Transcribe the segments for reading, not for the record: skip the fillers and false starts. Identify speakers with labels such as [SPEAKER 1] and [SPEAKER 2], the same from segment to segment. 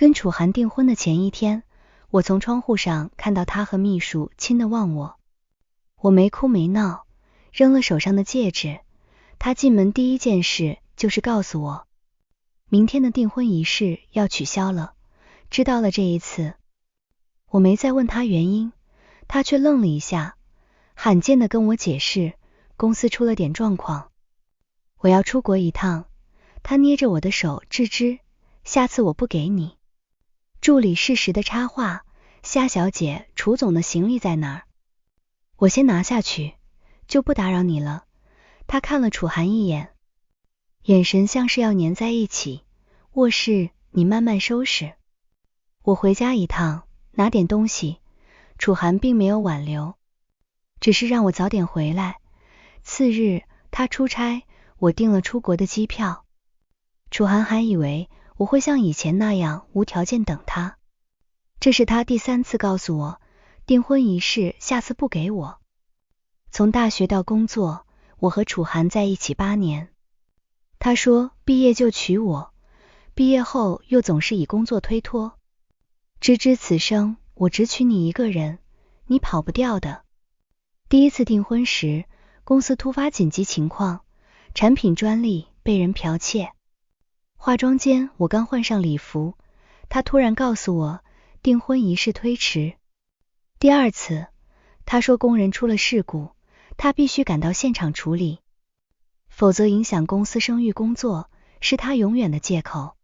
[SPEAKER 1] 跟楚涵訂婚的前一天，我從窗戶上看到他和秘書親得忘我。我沒哭沒鬧，扔了手上的戒指。他進門第一件事就是告訴我，明天的訂婚儀式要取消了。知道了這一次，我沒再問他原因，他卻愣了一下，罕見地跟我解釋，公司出了點狀況，我要出國一趟。他捏着我的手，吱吱，下次我不給你。助理適時的插話，夏小姐，楚總的行李在哪兒？我先拿下去，就不打擾你了。他看了楚涵一眼，眼神像是要粘在一起。卧室你慢慢收拾，我回家一趟，拿點東西。楚涵並沒有挽留，只是讓我早點回來。次日他出差，我訂了出國的機票。楚涵還以為我會像以前那樣無條件等他，這是他第3次告訴我，訂婚儀式下次不給我。從大學到工作，我和楚涵在一起8年。他說畢業就娶我，畢業後又總是以工作推脫。直至此生，我只娶你一個人，你跑不掉的。第一次訂婚時，公司突發緊急情況，產品專利被人剽竊。化妝間我剛換上禮服，他突然告訴我訂婚儀式推遲。第2次，他說工人出了事故，他必須趕到現場處理，否則影響公司聲譽工作，是他永遠的借口。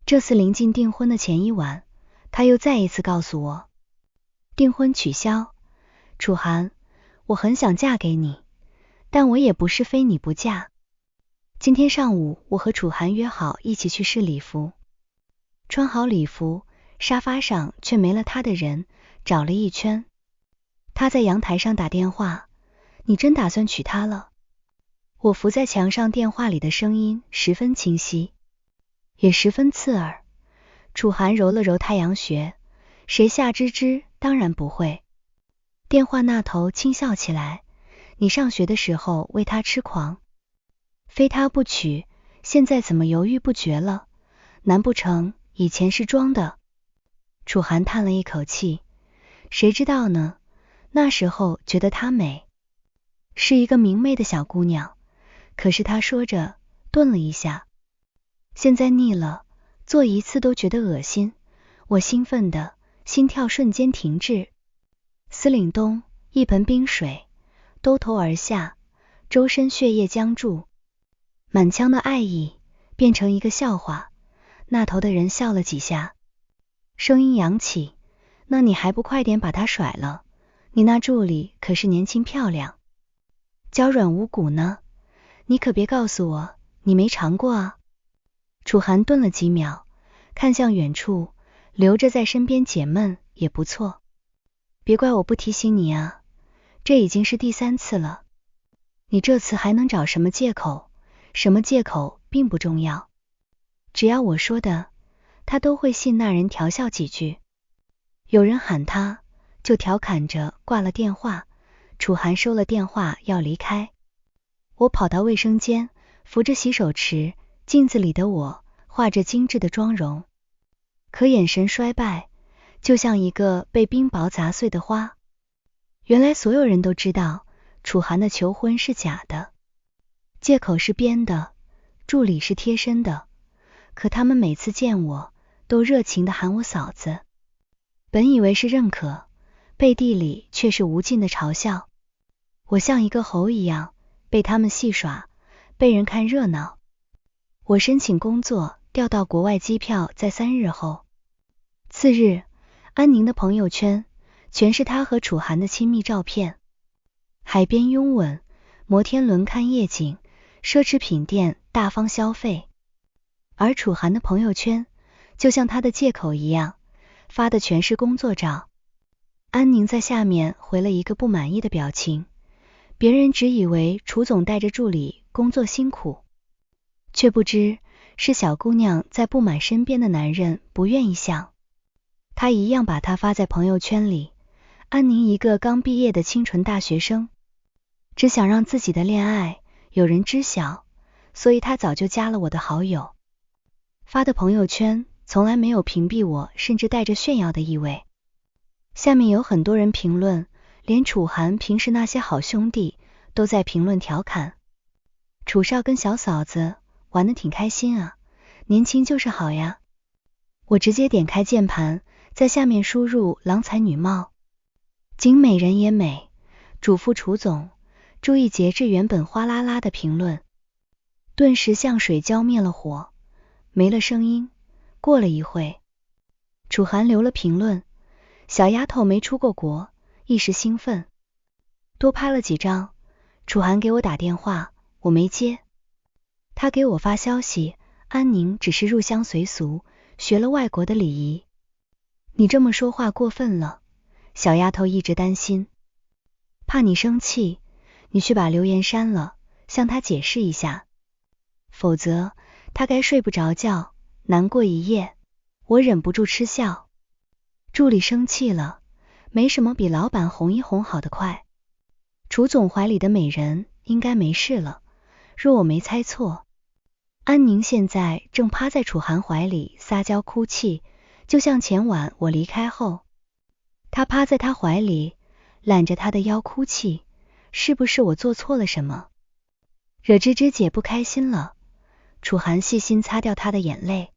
[SPEAKER 1] 這次臨近訂婚的前一晚，他又再一次告訴我，訂婚取消。楚涵，我很想嫁給你，但我也不是非你不嫁。今天上午，我和楚涵約好一起去試禮服。穿好禮服，沙發上卻沒了他的人，找了一圈。他在陽台上打電話，你真打算娶她了？我伏在牆上，電話裡的聲音十分清晰，也十分刺耳。楚涵揉了揉太陽穴，誰夏芝芝，當然不會。電話那頭輕笑起來，你上學的時候為他痴狂，非他不娶，現在怎麼猶豫不決了？難不成以前是裝的？楚涵嘆了一口氣，誰知道呢？那時候覺得她美，是一個明媚的小姑娘。可是他說着，頓了一下，現在膩了，做一次都覺得噁心。我興奮的心跳瞬間停滯。司令東，一盆冰水兜頭而下，周身血液僵住，滿腔的愛意變成一個笑話。那頭的人笑了幾下，聲音揚起，那你還不快點把他甩了？你那助理可是年輕漂亮，嬌軟無骨呢，你可別告訴我你沒嘗過啊。楚涵頓了幾秒，看向遠處，留着在身邊解悶也不錯。別怪我不提醒你啊，這已經是第3次了。你這次還能找什麼借口？什麼借口並不重要，只要我說的，他都會信。那人調笑幾句，有人喊他，就調侃着掛了電話。楚涵收了電話要離開，我跑到衛生間，扶着洗手池，鏡子裡的我畫着精緻的妝容，可眼神衰敗，就像一個被冰雹砸碎的花。原來所有人都知道楚涵的求婚是假的，借口是編的，助理是貼身的，可他們每次見我都熱情地喊我嫂子，本以為是認可，背地裡卻是無盡的嘲笑。我像一個猴一樣被他們戲耍，被人看熱鬧。我申請工作調到國外，機票在3日後。次日，安寧的朋友圈全是他和楚涵的親密照片，海邊擁吻，摩天輪看夜景，奢侈品店大方消費。而楚涵的朋友圈就像他的借口一樣，發的全是工作照。安寧在下面回了一個不滿意的表情，別人只以為楚總帶着助理工作辛苦，卻不知是小姑娘在不滿身邊的男人不願意想。他一樣把她發在朋友圈裡。安寧一個剛畢業的清純大學生，只想讓自己的戀愛有人知曉，所以他早就加了我的好友。發的朋友圈從來沒有屏蔽我，甚至帶着炫耀的意味。下面有很多人評論，連楚涵平時那些好兄弟都在評論調侃。楚少跟小嫂子玩得挺開心啊，年輕就是好呀。我直接點開鍵盤，在下面輸入郎才女貌，景美人也美，囑咐楚總注意節制原本嘩啦啦的評論，頓時像水澆滅了火，沒了聲音。過了一會，楚涵留了評論，小丫頭沒出過國，一時興奮，多拍了幾張。楚涵給我打電話，我沒接。他給我發消息，安寧只是入鄉隨俗，學了外國的禮儀。你這麼說話過分了，小丫頭一直擔心，怕你生氣，你去把留言刪了，向他解釋一下，否則他該睡不着覺，難過一夜。我忍不住嗤笑。助理生氣了，沒什麼比老闆哄一哄好得快。楚總懷裡的美人應該沒事了，若我沒猜錯，安寧現在正趴在楚涵懷裡撒嬌哭泣，就像前晚我離開後，他趴在他懷裡攬着他的腰哭泣，是不是我做錯了什麼，惹芝芝姐不開心了？楚涵細心擦掉他的眼淚，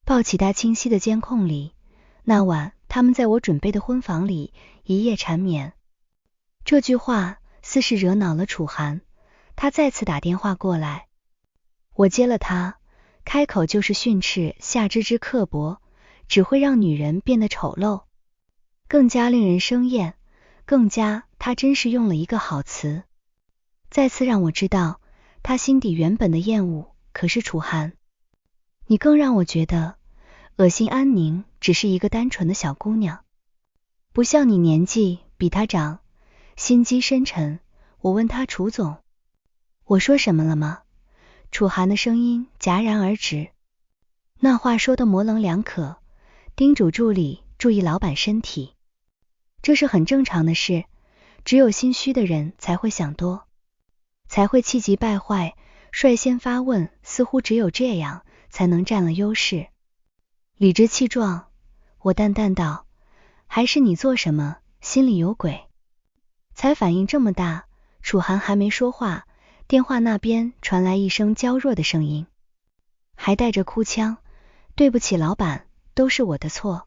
[SPEAKER 1] 抱起他清晰的监控裡，那晚他們在我準備的婚房裡一夜纏綿。這句話似是惹惱了楚涵，他再次打電話過來，我接了他，開口就是訓斥夏芝芝刻薄，只會讓女人變得醜陋，更加令人生厭，更加他真是用了一個好詞，再次讓我知道他心底原本的厭惡。可是楚涵，你更讓我覺得惡心。安寧只是一個單純的小姑娘，不像你年紀比她長，心機深沉。我問他，楚總，我說什麼了嗎？楚涵的聲音戛然而止，那話說得模棱兩可，叮囑助理注意老闆身體，這是很正常的事，只有心虛的人才會想多，才會氣急敗壞，率先發問，似乎只有這樣才能占了優勢，理直氣壯。我淡淡道，還是你做什麼心裡有鬼，才反應這麼大。楚涵還沒說話，電話那邊傳來一聲嬌弱的聲音，還帶着哭腔，對不起老闆，都是我的錯，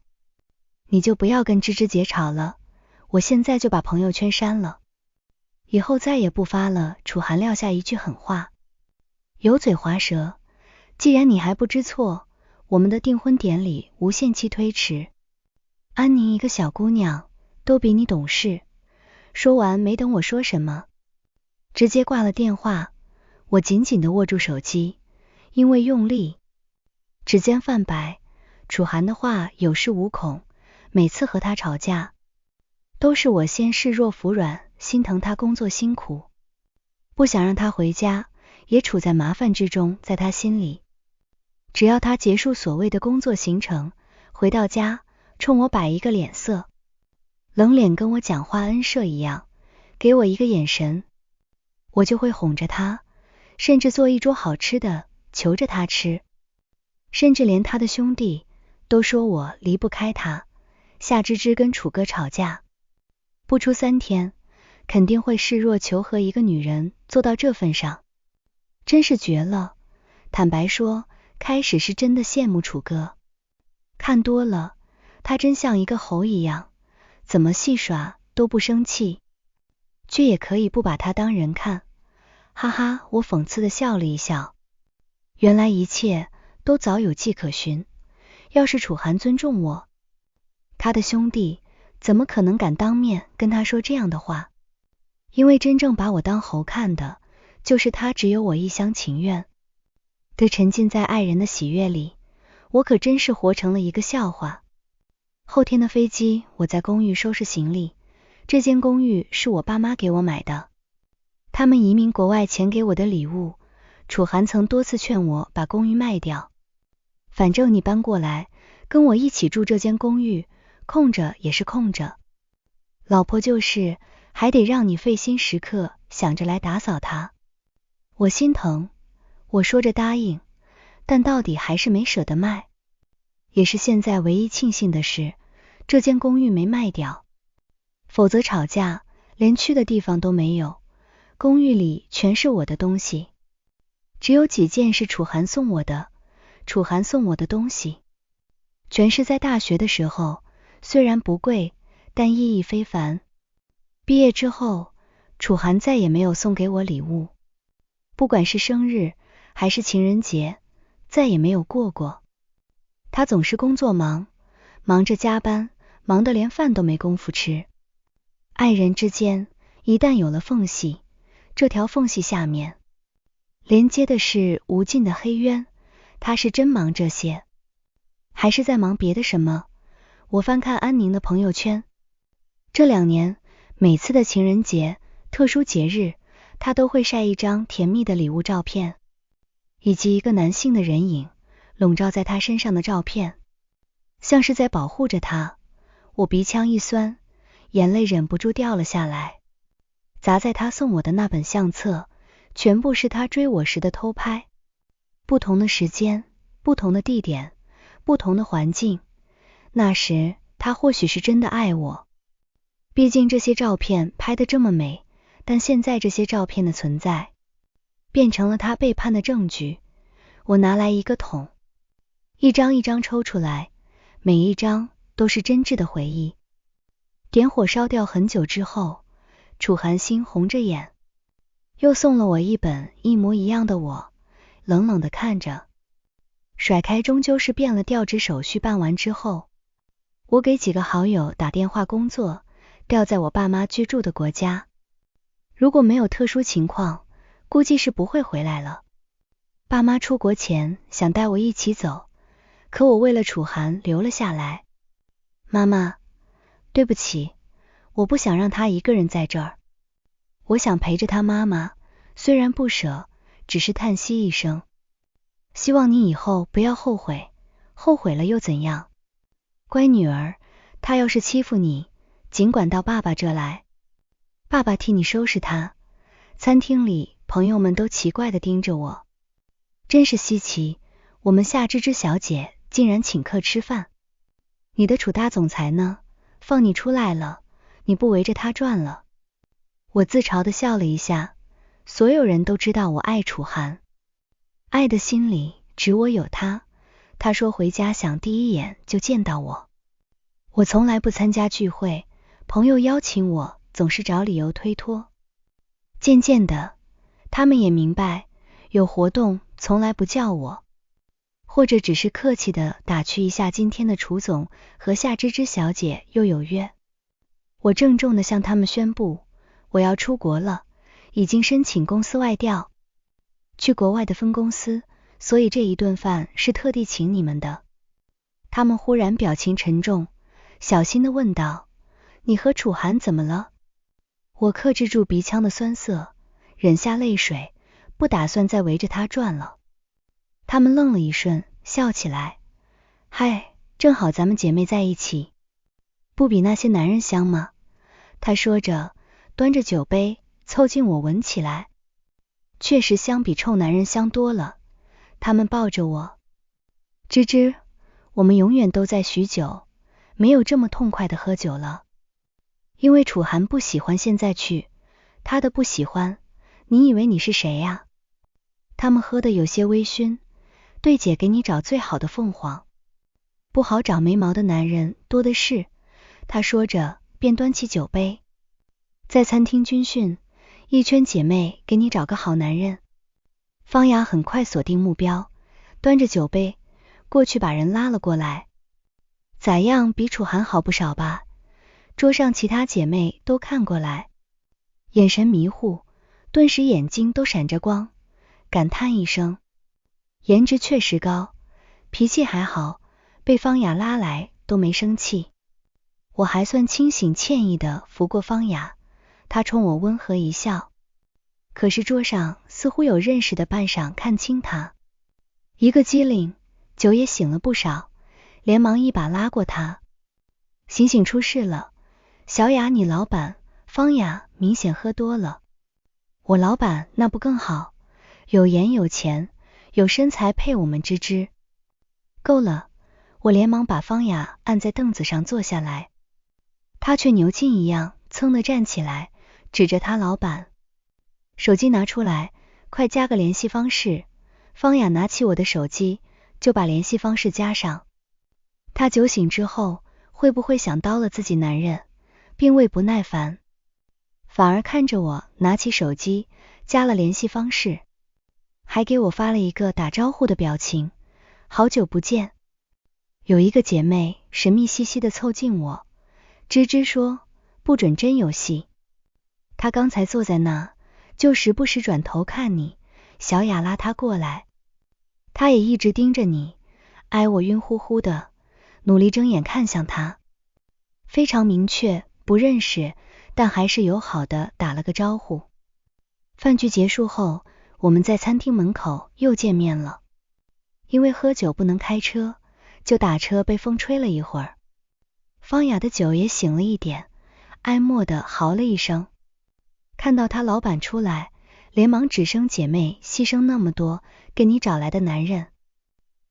[SPEAKER 1] 你就不要跟芝芝姐吵了，我現在就把朋友圈刪了，以後再也不發了。楚涵撂下一句狠話，油嘴滑舌，既然你還不知錯，我們的訂婚典禮無限期推遲。安寧一個小姑娘，都比你懂事。說完沒等我說什麼，直接掛了電話。我緊緊地握住手機，因為用力，指尖泛白。楚涵的話有恃無恐，每次和他吵架，都是我先視若服軟，心疼他工作辛苦，不想讓他回家，也處在麻煩之中。在他心裡，只要他結束所謂的工作行程，回到家，衝我擺一個臉色，冷臉跟我講話恩赦一樣，給我一個眼神，我就會哄着他，甚至做一桌好吃的，求着他吃，甚至連他的兄弟都說我離不開他。夏芝芝跟楚哥吵架，不出3天，肯定會示弱求和。一個女人做到這份上，真是絕了。坦白說，開始是真的羨慕楚哥，看多了，他真像一個猴一樣，怎麼戲耍都不生氣，卻也可以不把他當人看。哈哈，我諷刺的笑了一笑，原來一切都早有迹可循。要是楚涵尊重我，他的兄弟怎麼可能敢當面跟他說這樣的話？因為真正把我當猴看的，就是他。只有我一廂情願的沉浸在愛人的喜悅裡，我可真是活成了一個笑話。後天的飛機，我在公寓收拾行李。這間公寓是我爸媽給我買的，他們移民國外前給我的禮物。楚涵曾多次勸我把公寓賣掉，反正你搬過來跟我一起住這間公寓，空着也是空着，老婆就是，還得讓你費心時刻想着來打掃它。我心疼，我說着答應，但到底還是沒捨得賣，也是現在唯一慶幸的事，這間公寓沒賣掉，否則吵架連去的地方都沒有。公寓裡全是我的東西，只有幾件是楚涵送我的。楚涵送我的東西全是在大學的時候，雖然不貴，但意義非凡。畢業之後，楚涵再也沒有送給我禮物，不管是生日還是情人節，再也沒有過過。他總是工作忙，忙着加班，忙得連飯都沒工夫吃。愛人之間一旦有了縫隙，這條縫隙下面連接的是無盡的黑淵。他是真忙這些，還是在忙別的什麼？我翻看安寧的朋友圈，這2年每次的情人節、特殊節日，他都會曬一張甜蜜的禮物照片，以及一個男性的人影籠罩在他身上的照片，像是在保護着他。我鼻腔一酸，眼淚忍不住掉了下來。砸在他送我的那本相冊，全部是他追我時的偷拍。不同的時間，不同的地點，不同的環境，那時他或許是真的愛我。畢竟這些照片拍得這麼美，但現在這些照片的存在變成了他背叛的證據。我拿來一個桶，一張一張抽出來，每一張都是真摯的回憶。點火燒掉很久之後，楚涵心紅着眼，又送了我一本一模一樣的我，冷冷地看着。甩開終究是變了，調職手續辦完之後，我給幾個好友打電話，工作調在我爸媽居住的國家。如果沒有特殊情況，估計是不會回來了。爸媽出國前想帶我一起走，可我為了楚涵留了下來。媽媽，對不起，我不想讓他一個人在這兒。我想陪着他。媽媽雖然不捨，只是嘆息一聲，希望你以後不要後悔，後悔了又怎樣？乖女兒，他要是欺負你，儘管到爸爸這來，爸爸替你收拾他。餐廳裡朋友們都奇怪地盯着我，真是稀奇，我們夏芝芝小姐竟然請客吃飯。你的楚大總裁呢？放你出來了，你不圍着他轉了。我自嘲地笑了一下，所有人都知道我愛楚涵，愛的心裡只我有他。他說回家想第一眼就見到我。我從來不參加聚會，朋友邀請我總是找理由推脫。漸漸的，他們也明白，有活動從來不叫我，或者只是客氣的打趣一下今天的楚總和夏芝芝小姐又有約。我鄭重地向他們宣布，我要出國了，已經申請公司外調，去國外的分公司，所以這一頓飯是特地請你們的。他們忽然表情沉重，小心地問道，你和楚涵怎麼了？我克制住鼻腔的酸澀，忍下淚水，不打算再圍着他轉了。他們愣了一瞬，笑起來，嗨，正好咱們姐妹在一起，不比那些男人香嗎？他說着，端着酒杯湊近我聞起來，確實相比臭男人香多了。他們抱着我，芝芝，我們永遠都在酗酒，沒有這麼痛快的喝酒了。因為楚涵不喜歡現在去，他的不喜歡，你以為你是誰呀？他們喝得有些微醺，對姐給你找最好的鳳凰，不好找沒毛的男人多的是。他說着便端起酒杯，在餐廳軍訓，一圈姐妹給你找個好男人。方雅很快鎖定目標，端着酒杯過去把人拉了過來。咋樣，比楚涵好不少吧？桌上其他姐妹都看過來，眼神迷糊，頓時眼睛都閃着光，感嘆一聲，顏值確實高，脾氣還好，被方雅拉來都沒生氣。我還算清醒歉意地扶過方雅，她衝我溫和一笑，可是桌上似乎有認識的半晌看清她，一個機靈，酒也醒了不少，連忙一把拉過她，醒醒，出事了，小雅你老板。方雅明顯喝多了。我老板那不更好，有颜有錢有身材配我們芝芝。夠了，我連忙把方雅按在凳子上坐下來，他卻牛勁一樣噌地站起來，指着他老板，手機拿出來，快加個聯繫方式。方雅拿起我的手機，就把聯繫方式加上。他酒醒之後會不會想刀了自己男人，並未不耐煩，反而看着我拿起手機加了聯繫方式，還給我發了一個打招呼的表情，好久不見。有一個姐妹神秘兮兮地湊近我，吱吱說，不准真有戲。她剛才坐在那，就時不時轉頭看你，小雅拉她過來，她也一直盯着你，哎，我暈乎乎的，努力睜眼看向她，非常明確，不認識，但還是友好的打了個招呼。飯局結束後，我們在餐廳門口又見面了，因為喝酒不能開車，就打車被風吹了一會兒。方雅的酒也醒了一點，哀默地嚎了一聲。看到他老板出來，連忙只生姐妹犧牲那麼多給你找來的男人，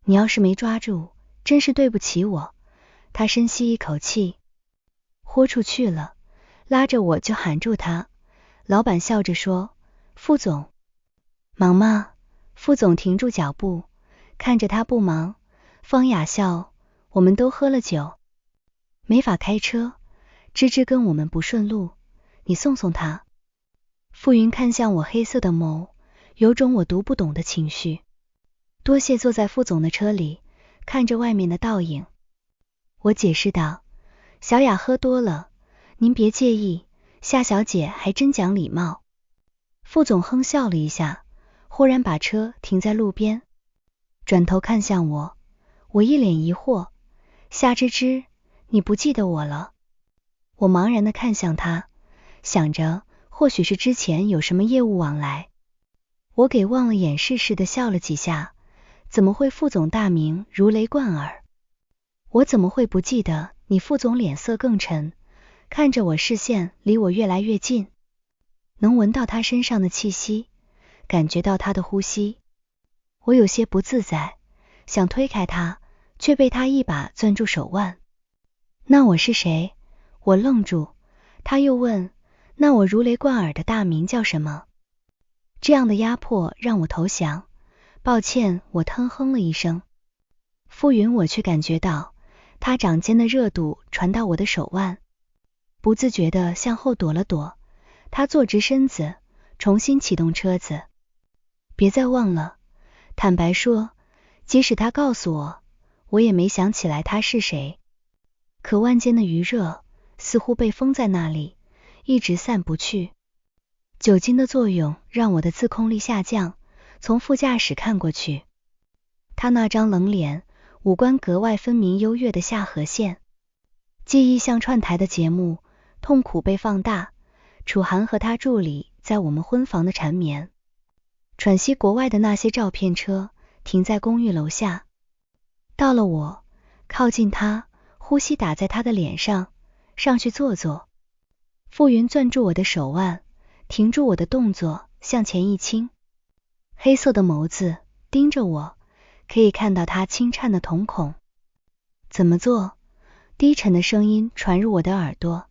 [SPEAKER 1] 你要是沒抓住，真是對不起我。他深吸一口氣，豁出去了，拉着我就喊住他。老板笑着說，副總忙嗎？副總停住腳步，看着他不忙。方雅笑，我們都喝了酒，沒法開車，芝芝跟我們不順路，你送送他。傅雲看向我黑色的眸，有種我讀不懂的情緒。多謝。坐在副总的車裡，看着外面的倒影。我解釋道，小雅喝多了，您別介意，夏小姐還真講禮貌。副總哼笑了一下，忽然把車停在路邊，轉頭看向我，我一臉疑惑，夏芝芝，你不記得我了？我茫然地看向他，想着或許是之前有什麼業務往來，我給忘了掩飾似的笑了幾下，怎麼會副總大名如雷貫耳？我怎麼會不記得你？副總臉色更沉，看着我，視線離我越來越近，能聞到他身上的氣息，感覺到他的呼吸。我有些不自在，想推開他，卻被他一把攥住手腕。那我是誰？我愣住，他又問，那我如雷貫耳的大名叫什麼？這樣的壓迫讓我投降，抱歉，我吞哼了一聲。傅雲我卻感覺到他掌間的熱度傳到我的手腕，不自覺地向後躲了躲。他坐直身子，重新啟動車子。別再忘了，坦白說，即使他告訴我，我也沒想起來他是誰。可腕間的餘熱似乎被封在那裡，一直散不去。酒精的作用讓我的自控力下降，從副駕駛看過去，他那張冷臉，五官格外分明優越的下頜線。記憶像串台的節目，痛苦被放大。楚涵和他助理在我們婚房的纏綿，喘息國外的那些照片車停在公寓樓下。到了我，靠近他，呼吸打在他的臉上，上去坐坐。傅雲攥住我的手腕，停住我的動作，向前一傾，黑色的眸子盯着我，可以看到他輕顫的瞳孔。怎麼做？低沉的聲音傳入我的耳朵，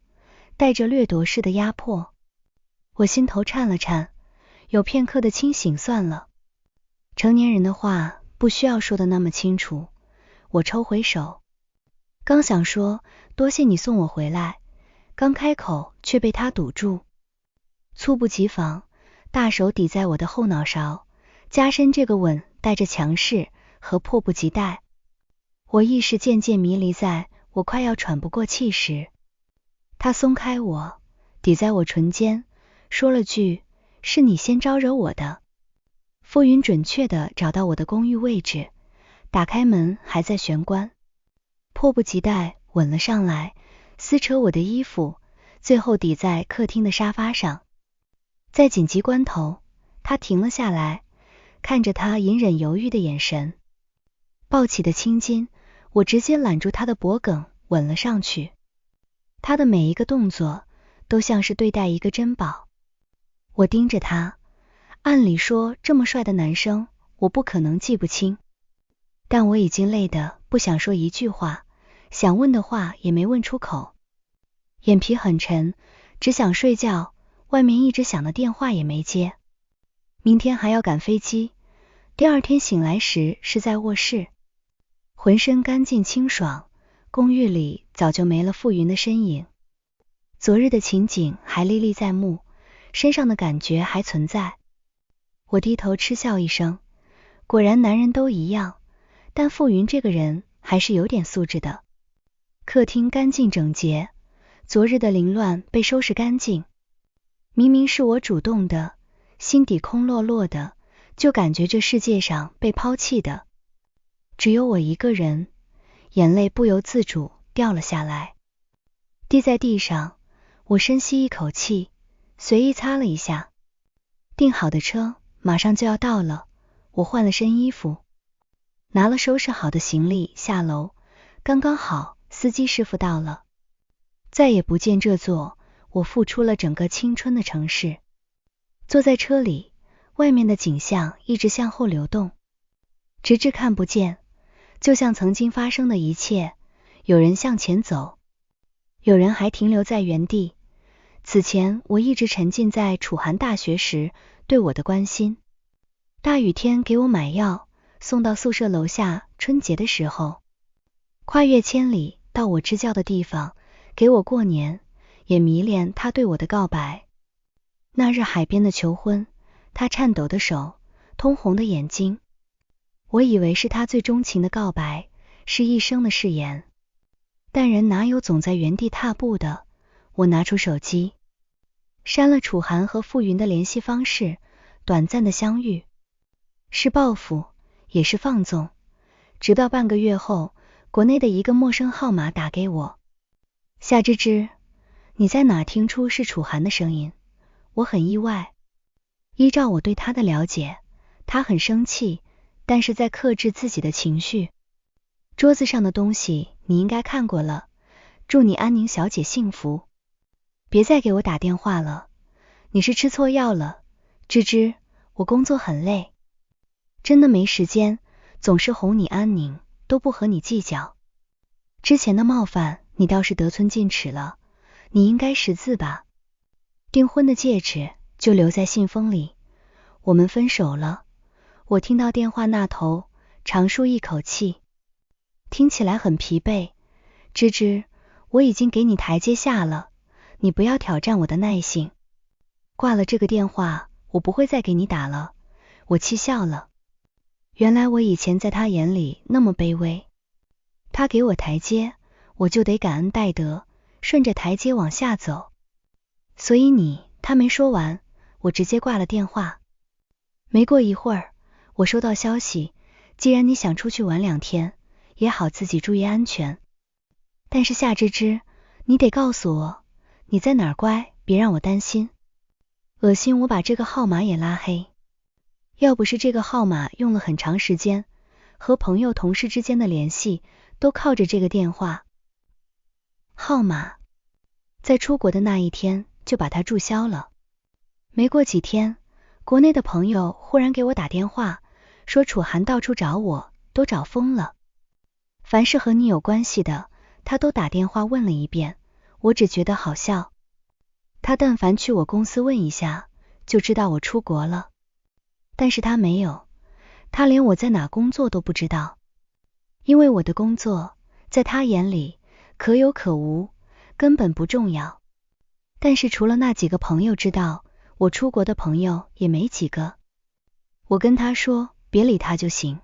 [SPEAKER 1] 帶着掠奪式的壓迫。我心頭顫了顫，有片刻的清醒算了。成年人的話不需要說的那麼清楚。我抽回手，剛想說多謝你送我回來，剛開口卻被他堵住。猝不及防，大手抵在我的後腦勺，加深這個吻帶着強勢和迫不及待。我意識漸漸迷離在我快要喘不過氣時，他鬆開我，抵在我唇間，說了句，是你先招惹我的。傅雲準確地找到我的公寓位置，打開門還在玄關，迫不及待吻了上來，撕扯我的衣服，最後抵在客廳的沙發上。在緊急關頭，他停了下來，看着他隱忍猶豫的眼神，抱起的青筋，我直接攬住他的脖颈，吻了上去。他的每一個動作都像是对待一個珍寶。我盯着他，按理說這麼帥的男生，我不可能記不清。但我已經累得不想說一句話，想問的話也沒問出口，眼皮很沉，只想睡覺，外面一直響的電話也沒接。明天還要趕飛機，第二天醒來時是在臥室，渾身乾淨清爽，公寓裡早就沒了傅雲的身影。昨日的情景還歷歷在目，身上的感覺還存在。我低頭嗤笑一聲，果然男人都一樣，但傅雲這個人還是有點素質的。客廳乾淨整潔，昨日的凌亂被收拾乾淨。明明是我主動的，心底空落落的，就感覺這世界上被拋棄的只有我一個人，眼淚不由自主掉了下來，滴在地上。我深吸一口氣，隨意擦了一下。訂好的車馬上就要到了，我換了身衣服，拿了收拾好的行李下樓，剛剛好司機師傅到了。再也不見這座我付出了整個青春的城市。坐在車裡，外面的景象一直向後流動，直至看不見，就像曾經發生的一切，有人向前走，有人還停留在原地。此前我一直沉浸在楚寒大學時對我的關心，大雨天給我買藥，送到宿舍樓下，春節的時候跨越千里到我支教的地方給我過年，也迷戀他對我的告白。那日海邊的求婚，他顫抖的手，通紅的眼睛，我以為是他最鍾情的告白，是一生的誓言。但人哪有總在原地踏步的？我拿出手機，刪了楚寒和傅雲的聯繫方式，短暫的相遇，是報復，也是放縱。直到半個月後，國內的一個陌生號碼打給我。夏芝芝，你在哪聽出是楚寒的聲音？我很意外。依照我對他的了解，他很生氣，但是在克制自己的情緒。桌子上的東西你應该看過了，祝你安寧小姐幸福。別再給我打電話了，你是吃錯藥了。芝芝，我工作很累，真的沒時間，總是哄你安寧，都不和你計較。之前的冒犯你倒是得寸進尺了，你應該識字吧。訂婚的戒指就留在信封裡，我們分手了。我聽到電話那頭長舒一口氣，聽起來很疲憊。芝芝，我已經給你台階下了，你不要挑戰我的耐性。掛了這個電話，我不會再給你打了。我氣笑了，原來我以前在他眼裡那麼卑微。他給我台階，我就得感恩戴德，順着台階往下走。所以他沒說完，我直接掛了電話。沒過一會兒，我收到消息，既然你想出去玩2天，也好自己注意安全。但是夏芝芝，你得告訴我你在哪儿，乖，別讓我擔心。惡心，我把這個號碼也拉黑。要不是這個號碼用了很長時間，和朋友同事之間的聯繫都靠着這個電話號碼，在出國的那一天就把它註銷了。沒過幾天，國內的朋友忽然給我打電話，說楚寒到處找我，都找瘋了。凡是和你有關係的，他都打電話問了一遍，我只覺得好笑。他但凡去我公司問一下，就知道我出國了。但是他沒有，他連我在哪工作都不知道。因為我的工作，在他眼裡可有可無，根本不重要。但是除了那幾個朋友知道，我出國的朋友也沒幾個。我跟他說，別理他就行。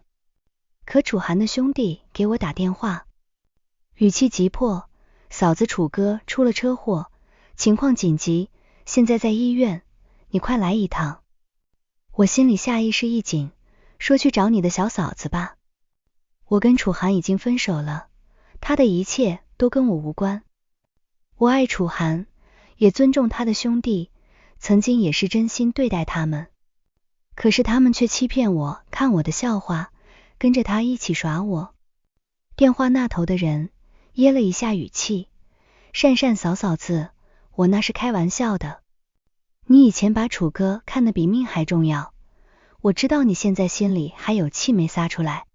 [SPEAKER 1] 可楚寒的兄弟給我打電話，語氣急迫，嫂子楚哥出了車禍，情況緊急，現在在醫院，你快來一趟。我心裡下意識一緊，說去找你的小嫂子吧。我跟楚寒已經分手了，他的一切都跟我無關。我愛楚寒，也尊重他的兄弟，曾經也是真心对待他們。可是他們卻欺騙我，看我的笑話，跟着他一起耍我。電話那頭的人噎了一下語氣，善善嫂嫂子，我那是開玩笑的。你以前把楚哥看得比命還重要，我知道你現在心裡還有氣沒撒出來。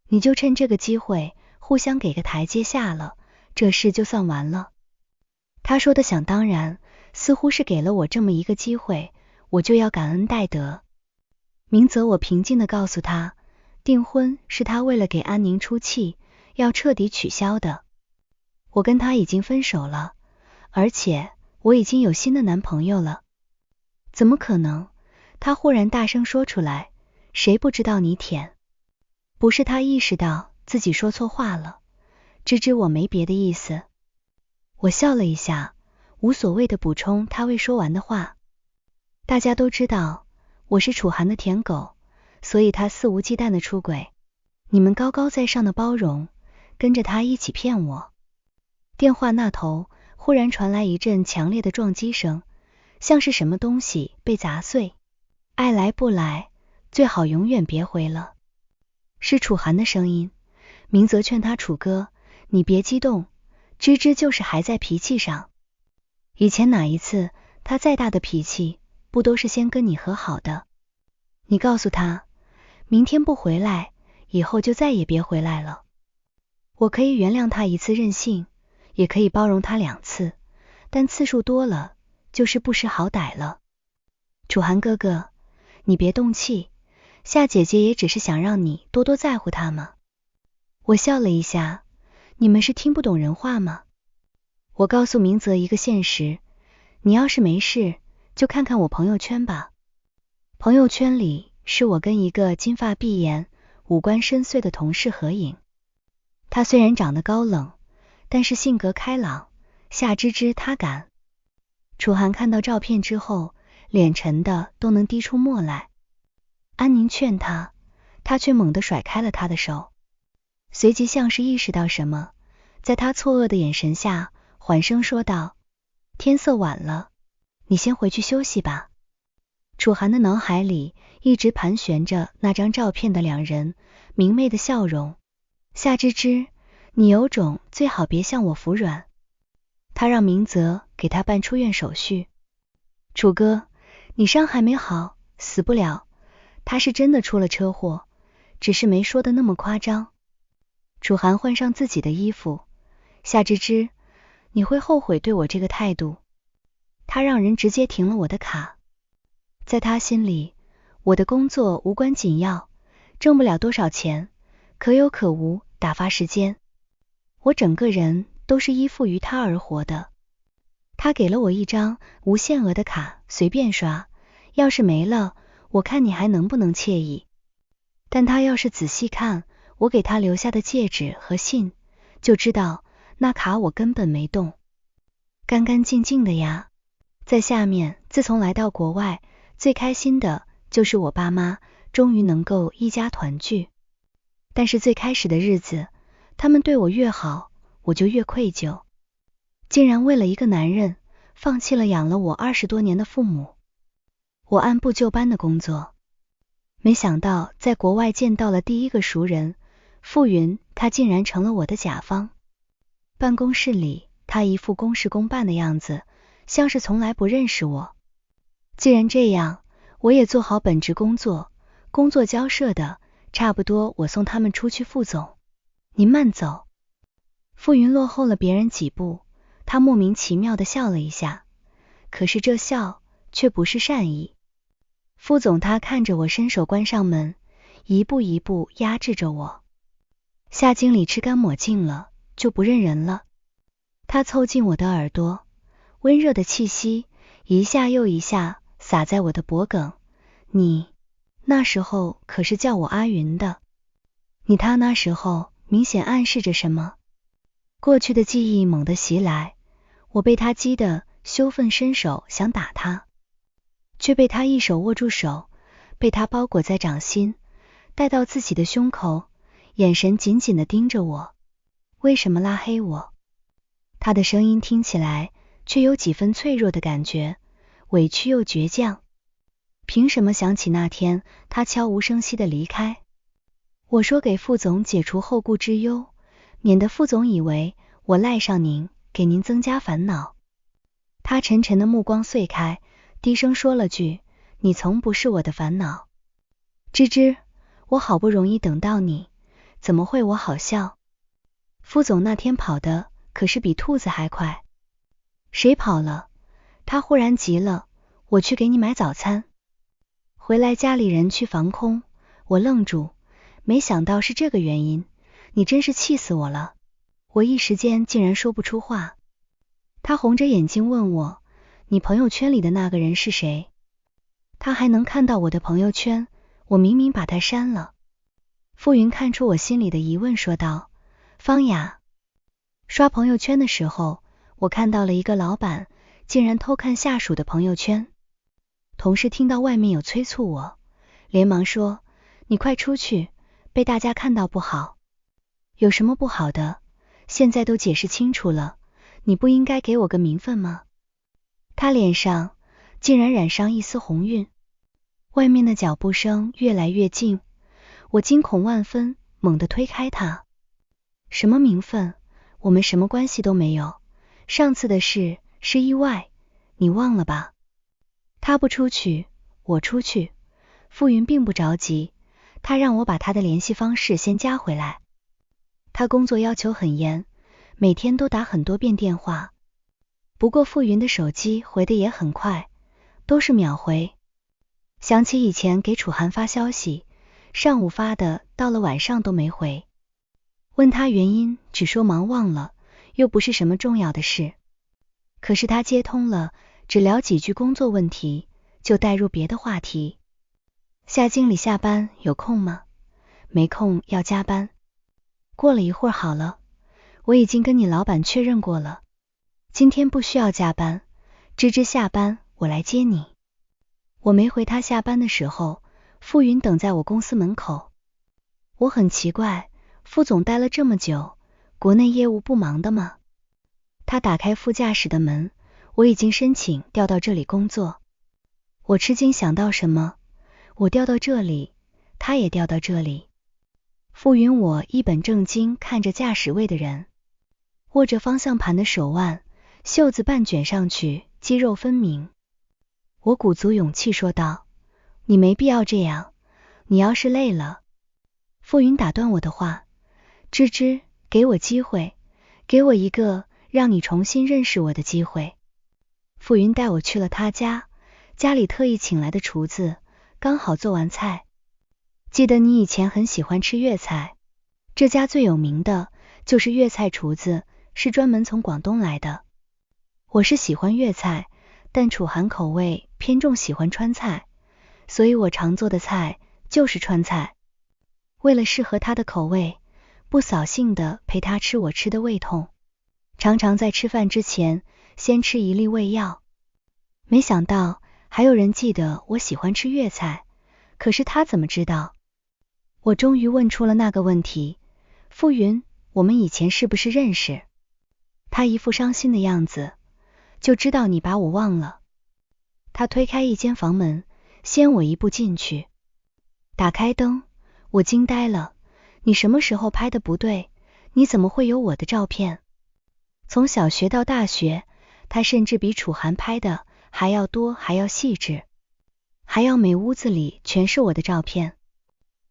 [SPEAKER 1] 你就趁這個機會互相給個台階下了，這事就算完了。他說的想當然，似乎是給了我這麼一個機會，我就要感恩戴德。明澤，我平靜地告訴他，訂婚是他為了給安寧出氣，要徹底取消的。我跟他已經分手了，而且我已經有新的男朋友了。怎麼可能？他忽然大聲說出來，誰不知道你舔？不是他意識到自己說錯話了，芝芝，我沒別的意思。我笑了一下，無所謂的補充他未說完的話。大家都知道我是楚涵的舔狗，所以他肆無忌憚的出軌，你們高高在上的包容，跟着他一起騙我。電話那頭忽然傳來一陣強烈的撞擊聲，像是什麼東西被砸碎。愛來不來，最好永遠別回了。是楚涵的聲音。明澤勸他，楚哥，你別激動，芝芝就是還在脾氣上。以前哪一次他再大的脾氣，不都是先跟你和好的？你告訴他，明天不回來，以後就再也別回來了。我可以原諒他一次任性，也可以包容他2次，但次數多了，就是不識好歹了。楚涵哥哥，你別動氣，夏姐姐也只是想讓你多多在乎她嘛。我笑了一下，你們是聽不懂人話嗎？我告訴明澤一個現實，你要是沒事，就看看我朋友圈吧。朋友圈裡是我跟一個金髮碧眼、五官深邃的同事合影。他雖然長得高冷，但是性格開朗，夏芝芝他敢。楚涵看到照片之後，臉沉的都能滴出墨來。安寧勸他，他卻猛地甩開了他的手，隨即像是意識到什麼，在他錯愕的眼神下，緩聲說道，天色晚了，你先回去休息吧。楚涵的腦海裡一直盤旋着那張照片的2人明媚的笑容。夏芝芝，你有種最好別向我服軟。他讓明澤給他辦出院手續。楚哥，你傷還沒好，死不了。他是真的出了車禍，只是沒說的那麼誇張。楚涵換上自己的衣服。夏芝芝，你會後悔對我這個態度。他讓人直接停了我的卡。在他心裡，我的工作無關緊要，掙不了多少錢，可有可無，打發時間。我整個人都是依附於他而活的。他給了我一張無限額的卡，隨便刷，要是沒了，我看你還能不能惬意。但他要是仔細看我給他留下的戒指和信，就知道那卡我根本沒動，干干淨淨的呀。在下面，自從來到國外，最開心的就是我爸媽終於能夠一家團聚。但是最開始的日子，他們对我越好，我就越愧疚。竟然为了一個男人，放棄了養了我20多年的父母。我按部就班的工作，沒想到在國外見到了第一個熟人，傅雲，他竟然成了我的甲方。辦公室裡，他一副公事公辦的樣子，像是從來不認識我。既然這樣，我也做好本職工作，工作交涉的差不多，我送他們出去。傅總，您慢走。傅雲落後了別人幾步，他莫名其妙地笑了一下，可是這笑卻不是善意。傅總他看着我伸手關上門，一步一步壓制着我。夏經理吃乾抹淨了，就不認人了。他湊近我的耳朵，溫熱的氣息一下又一下灑在我的脖頸。你那時候可是叫我阿雲的。他那時候明顯暗示着什麼？過去的記憶猛地襲來，我被他激得羞憤，伸手想打他，卻被他一手握住手，被他包裹在掌心，帶到自己的胸口，眼神緊緊地盯着我。為什麼拉黑我？他的聲音聽起來卻有幾分脆弱的感覺，委屈又倔強。憑什麼想起那天他悄無聲息地離開？我說給副總解除後顧之憂，免得副總以為我賴上您，給您增加煩惱。他沉沉的目光碎開，低聲說了句，你從不是我的煩惱。芝芝，我好不容易等到你，怎麼會我好笑？副總那天跑的可是比兔子還快。誰跑了？他忽然急了，我去給你買早餐。回來家裡人去防空，我愣住，沒想到是這個原因，你真是氣死我了。我一時間竟然說不出話。他紅着眼睛問我，你朋友圈裡的那個人是誰？他還能看到我的朋友圈，我明明把他刪了。傅雲看出我心裡的疑問，說道，方雅，刷朋友圈的時候，我看到了一個老闆竟然偷看下屬的朋友圈。同事聽到外面有催促我，連忙說，你快出去，被大家看到不好。有什麼不好的？現在都解釋清楚了，你不應該給我個名分嗎？他臉上竟然染上一絲紅暈。外面的腳步聲越來越近，我驚恐萬分，猛地推開他。什麼名分？我們什麼關係都沒有，上次的事是意外，你忘了吧？他不出去，我出去。傅雲並不着急，他讓我把他的聯繫方式先加回來。他工作要求很嚴，每天都打很多遍電話。不過傅雲的手機回的也很快，都是秒回。想起以前給楚涵發消息，上午發的，到了晚上都沒回。問他原因，只說忙忘了，又不是什麼重要的事。可是他接通了，只聊幾句工作問題，就帶入別的話題。夏經理下班有空嗎？沒空，要加班。過了一會兒好了，我已經跟你老闆確認過了，今天不需要加班，芝芝下班我來接你。我沒回他下班的時候，傅雲等在我公司門口。我很奇怪，傅總待了这麼久，國內業務不忙的嗎？他打開副駕駛的門，我已經申請調到這裡工作。我吃驚想到什麼，我調到這裡，他也調到這裡。傅雲我一本正經看着駕駛位的人，握着方向盤的手腕，袖子半捲上去，肌肉分明。我鼓足勇氣說道，你沒必要這樣，你要是累了。傅雲打斷我的話，芝芝，給我機會，給我一個讓你重新認識我的機會。傅雲帶我去了他家，家裡特意請來的廚子，剛好做完菜。記得你以前很喜歡吃粵菜，這家最有名的就是粵菜廚子，是專門從廣東來的。我是喜歡粵菜，但楚涵口味偏重喜歡川菜，所以我常做的菜就是川菜。為了適合他的口味，不掃興的陪他吃我吃的胃痛，常常在吃飯之前先吃一粒胃藥。沒想到還有人記得我喜歡吃粵菜，可是他怎麼知道？我終於問出了那個問題，傅雲，我們以前是不是認識？他一副傷心的樣子，就知道你把我忘了。他推開一間房門，先我一步進去，打開燈，我驚呆了，你什麼時候拍的不對？你怎麼會有我的照片？從小學到大學，他甚至比楚涵拍的還要多，還要細緻，還要每屋子裡全是我的照片。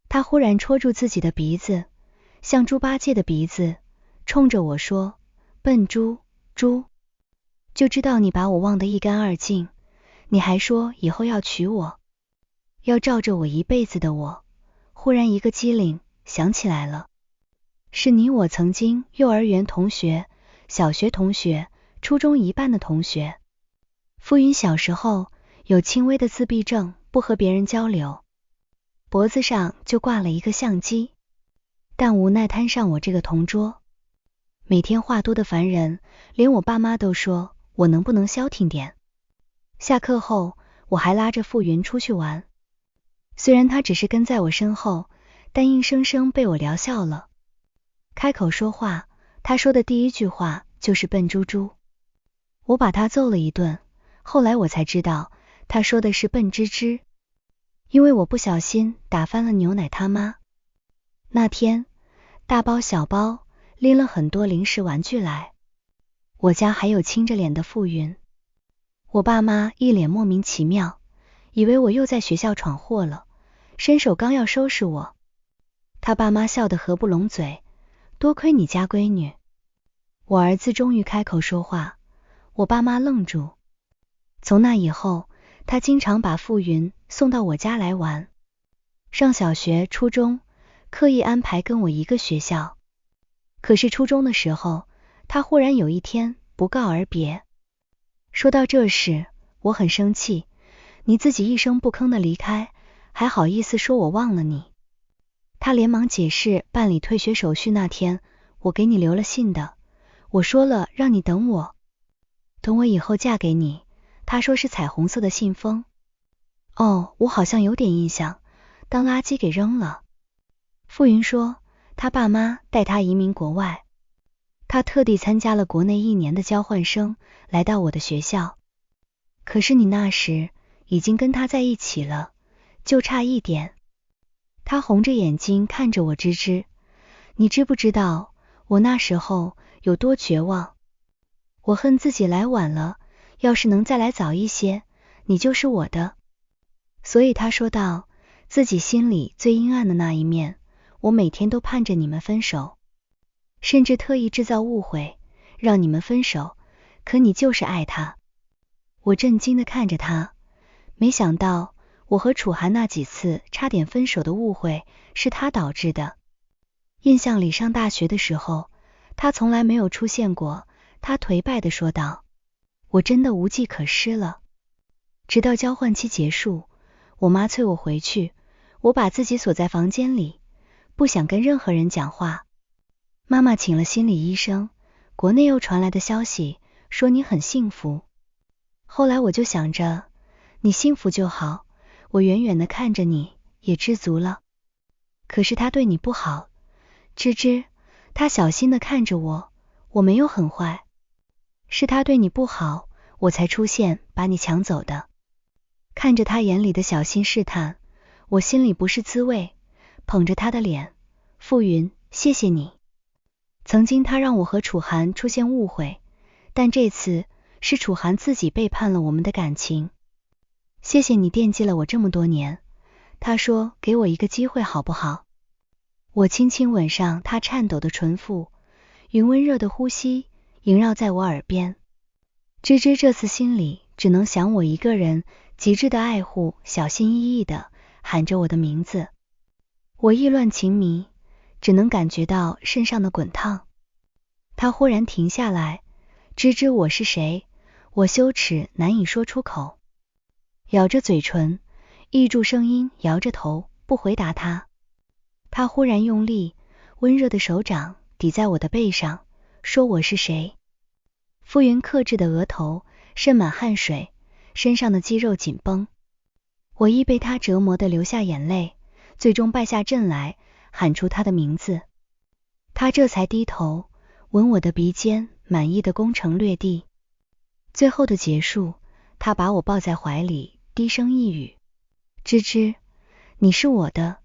[SPEAKER 1] 他忽然戳住自己的鼻子，像豬八戒的鼻子，衝着我說，笨豬，豬，就知道你把我忘得一乾二淨，你還說以後要娶我，要罩着我一輩子的我。忽然一個機靈，想起來了，是你我曾經幼兒園同學，小學同學，初中一班的同學。傅雲小時候有輕微的自閉症，不和別人交流，脖子上就掛了一個相機，但無奈攤上我這個同桌。每天話多的煩人，連我爸媽都說我能不能消停點。下課後我還拉着傅雲出去玩，雖然他只是跟在我身後，但硬生生被我聊笑了。開口說話，他說的第一句話就是笨豬豬，我把他揍了一頓，後來我才知道他說的是笨芝芝，因為我不小心打翻了牛奶他媽。那天大包小包拎了很多零食玩具來，我家還有青着臉的傅雲。我爸媽一臉莫名其妙，以為我又在學校闖禍了，伸手剛要收拾我，他爸媽笑得合不攏嘴，多虧你家閨女。我兒子終於開口說話，我爸媽愣住。從那以後，他經常把傅雲送到我家來玩。上小學、初中，刻意安排跟我一個學校。可是初中的時候，他忽然有一天不告而別。說到這事，我很生氣，你自己一聲不吭的離開，還好意思說我忘了你？他連忙解釋，辦理退學手續那天，我給你留了信的，我說了讓你等我以後嫁給你，他說是彩虹色的信封。哦，我好像有點印象，當垃圾給扔了。傅雲說，他爸媽帶他移民國外，他特地參加了國內1年的交換生，來到我的學校。可是你那時已經跟他在一起了，就差一點。他紅着眼睛看着我，芝芝，你知不知道我那時候有多絕望？我恨自己來晚了，要是能再來早一些，你就是我的。所以他說道，自己心裡最陰暗的那一面，我每天都盼着你們分手，甚至特意制造誤會，讓你們分手，可你就是愛他。我震驚地看着他，沒想到我和楚涵那幾次差點分手的誤會是他導致的。印象裡上大學的時候，他從來沒有出現過。他頹敗地說道，我真的無計可施了。直到交換期結束，我媽催我回去，我把自己鎖在房間裡，不想跟任何人講話。媽媽請了心理醫生，國內又傳來的消息說你很幸福。後來我就想着，你幸福就好，我遠遠地看着你也知足了。可是他對你不好，芝芝，他小心地看着我，我沒有很壞，是他对你不好，我才出现把你搶走的。看着他眼裡的小心試探，我心裡不是滋味，捧着他的臉，傅雲，謝謝你。曾經他讓我和楚涵出現誤會，但這次是楚涵自己背叛了我們的感情。謝謝你惦記了我這麼多年，他說給我一個機會好不好？我輕輕吻上他顫抖的唇腹，雲溫熱的呼吸縈繞在我耳邊。芝芝這次心裡只能想我一個人，極致的愛護，小心翼翼地喊着我的名字。我意亂情迷，只能感覺到身上的滾燙。他忽然停下來，芝芝，我是誰？我羞恥難以說出口，咬着嘴唇，抑住聲音，搖着頭，不回答他。他忽然用力，溫熱的手掌抵在我的背上，說我是誰？傅雲克制的額頭滲滿汗水，身上的肌肉緊繃。我亦被他折磨得流下眼淚，最終敗下陣來，喊出他的名字。他這才低頭，吻我的鼻尖，滿意的攻城略地。最後的結束，他把我抱在懷裡，低聲一語，芝芝，你是我的，